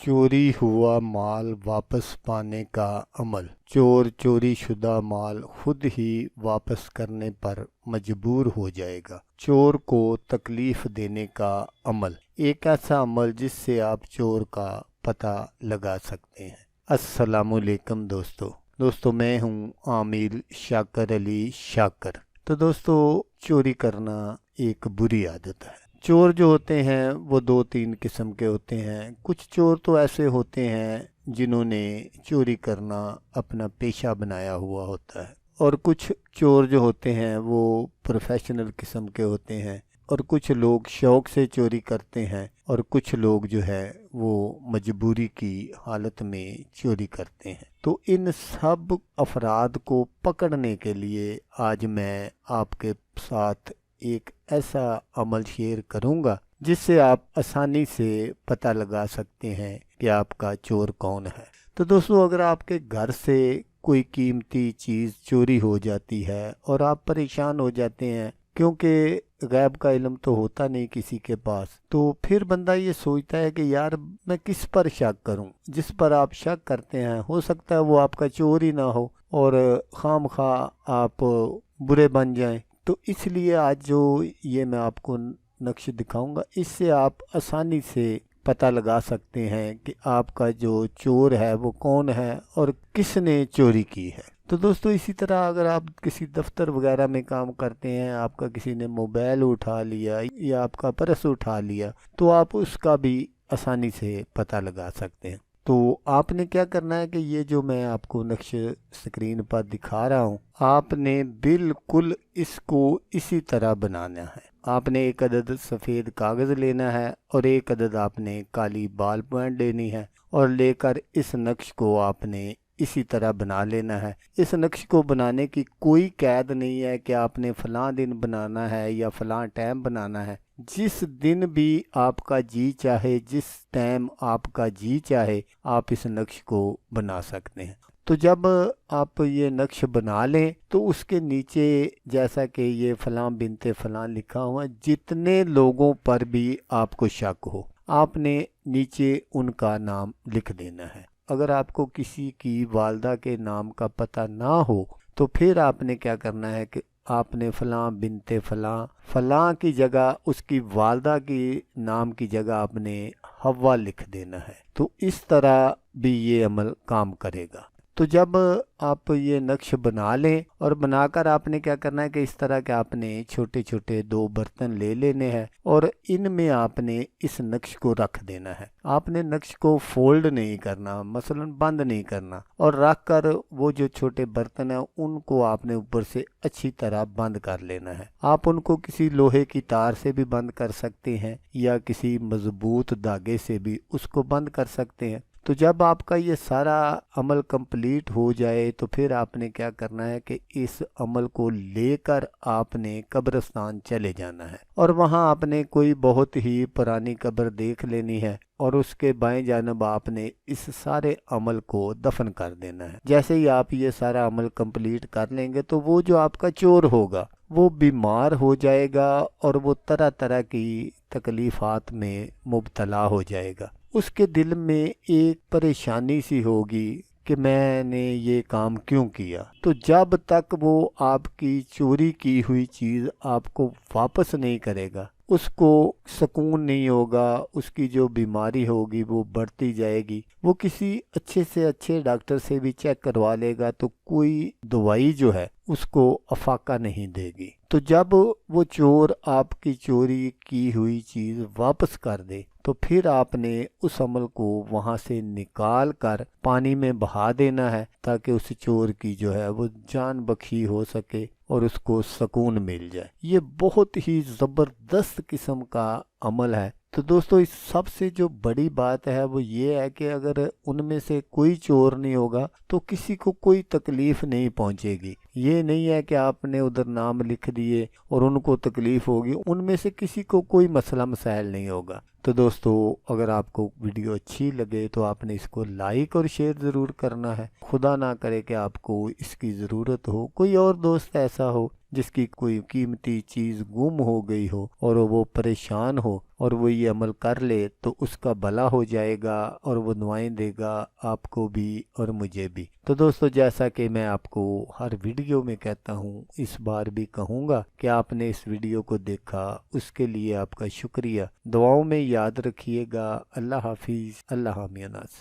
चोरी हुआ माल वापस पाने का अमल। चोर चोरी शुदा माल खुद ही वापस करने पर मजबूर हो जाएगा। चोर को तकलीफ देने का अमल, एक ऐसा अमल जिससे आप चोर का पता लगा सकते हैं। अस्सलामुअलैकुम दोस्तों मैं हूँ आमिर शाकर अली शाकर। तो दोस्तों, चोरी करना एक बुरी आदत है। चोर जो होते हैं वो दो तीन किस्म के होते हैं। कुछ चोर तो ऐसे होते हैं जिन्होंने चोरी करना अपना पेशा बनाया हुआ होता है, और कुछ चोर जो होते हैं वो प्रोफेशनल किस्म के होते हैं, और कुछ लोग शौक से चोरी करते हैं, और कुछ लोग जो है वो मजबूरी की हालत में चोरी करते हैं। तो इन सब अफराद को पकड़ने के लिए आज मैं आपके साथ एक ऐसा अमल शेयर करूंगा जिससे आप आसानी से पता लगा सकते हैं कि आपका चोर कौन है। तो दोस्तों, अगर आपके घर से कोई कीमती चीज़ चोरी हो जाती है और आप परेशान हो जाते हैं, क्योंकि गैब का इल्म तो होता नहीं किसी के पास, तो फिर बंदा ये सोचता है कि यार मैं किस पर शक करूं। जिस पर आप शक करते हैं हो सकता है वो आपका चोर ही ना हो और खामखा आप बुरे बन जाएं। तो इसलिए आज जो ये मैं आपको नक्श दिखाऊंगा, इससे आप आसानी से पता लगा सकते हैं कि आपका जो चोर है वो कौन है और किसने चोरी की है। तो दोस्तों, इसी तरह अगर आप किसी दफ्तर वगैरह में काम करते हैं, आपका किसी ने मोबाइल उठा लिया या आपका पर्स उठा लिया, तो आप उसका भी आसानी से पता लगा सकते हैं। तो आपने क्या करना है कि ये जो मैं आपको नक्श स्क्रीन पर दिखा रहा हूँ, आपने बिल्कुल इसको इसी तरह बनाना है। आपने एक अदद सफ़ेद कागज़ लेना है और एक अदद आपने काली बाल पॉइंट लेनी है, और लेकर इस नक्श को आपने इसी तरह बना लेना है। इस नक्श को बनाने की कोई कैद नहीं है कि आपने फ़लाँ दिन बनाना है या फ़लाँ टाइम बनाना है। जिस दिन भी आपका जी चाहे, जिस टाइम आपका जी चाहे, आप इस नक्श को बना सकते हैं। तो जब आप ये नक्श बना लें तो उसके नीचे जैसा कि ये फ़लाँ बिनते फ़लाँ लिखा हुआ, जितने लोगों पर भी आपको शक हो, आपने नीचे उनका नाम लिख देना है। अगर आपको किसी की वालदा के नाम का पता ना हो तो फिर आपने क्या करना है कि आपने फ़लाँ बिनते फ़लाँ फ़लाँ की जगह उसकी वालदा की नाम की जगह आपने हवा लिख देना है। तो इस तरह भी ये अमल काम करेगा। तो जब आप ये नक्श बना लें, और बनाकर आपने क्या करना है कि इस तरह के आपने छोटे छोटे दो बर्तन ले लेने हैं और इनमें आपने इस नक्श को रख देना है। आपने नक्श को फोल्ड नहीं करना, मसलन बंद नहीं करना, और रख कर वो जो छोटे बर्तन हैं उनको आपने ऊपर से अच्छी तरह बंद कर लेना है। आप उनको किसी लोहे की तार से भी बंद कर सकते हैं या किसी मजबूत धागे से भी उसको बंद कर सकते हैं। तो जब आपका ये सारा अमल कंप्लीट हो जाए तो फिर आपने क्या करना है कि इस अमल को लेकर आपने कब्रिस्तान चले जाना है, और वहाँ आपने कोई बहुत ही पुरानी कब्र देख लेनी है, और उसके बाएं जानब आपने इस सारे अमल को दफन कर देना है। जैसे ही आप ये सारा अमल कंप्लीट कर लेंगे तो वो जो आपका चोर होगा वो बीमार हो जाएगा और वो तरह तरह की तकलीफात में मुब्तला हो जाएगा। उसके दिल में एक परेशानी सी होगी कि मैंने ये काम क्यों किया। तो जब तक वो आपकी चोरी की हुई चीज़ आपको वापस नहीं करेगा, उसको सुकून नहीं होगा। उसकी जो बीमारी होगी वो बढ़ती जाएगी। वो किसी अच्छे से अच्छे डॉक्टर से भी चेक करवा लेगा तो कोई दवाई जो है उसको अफाका नहीं देगी। तो जब वो चोर आपकी चोरी की हुई चीज़ वापस कर दे तो फिर आपने उस अमल को वहाँ से निकाल कर पानी में बहा देना है, ताकि उस चोर की जो है वो जान बख्शी हो सके और उसको सुकून मिल जाए। ये बहुत ही ज़बरदस्त किस्म का अमल है। तो दोस्तों, इस सबसे जो बड़ी बात है वो ये है कि अगर उनमें से कोई चोर नहीं होगा तो किसी को कोई तकलीफ नहीं पहुंचेगी। ये नहीं है कि आपने उधर नाम लिख दिए और उनको तकलीफ होगी, उनमें से किसी को कोई मसला मसाइल नहीं होगा। تو دوستو اگر آپ کو ویڈیو اچھی لگے تو آپ نے اس کو لائک اور شیئر ضرور کرنا ہے۔ خدا نہ کرے کہ آپ کو اس کی ضرورت ہو، کوئی اور دوست ایسا ہو جس کی کوئی قیمتی چیز گم ہو گئی ہو اور وہ پریشان ہو اور وہ یہ عمل کر لے تو اس کا بھلا ہو جائے گا اور وہ دعائیں دے گا آپ کو بھی اور مجھے بھی۔ تو دوستو جیسا کہ میں آپ کو ہر ویڈیو میں کہتا ہوں، اس بار بھی کہوں گا کہ آپ نے اس ویڈیو کو دیکھا، اس کے لیے آپ کا شکریہ۔ دعاؤں میں یاد رکھیے گا۔ اللہ حافظ، اللہ حامی ناصر۔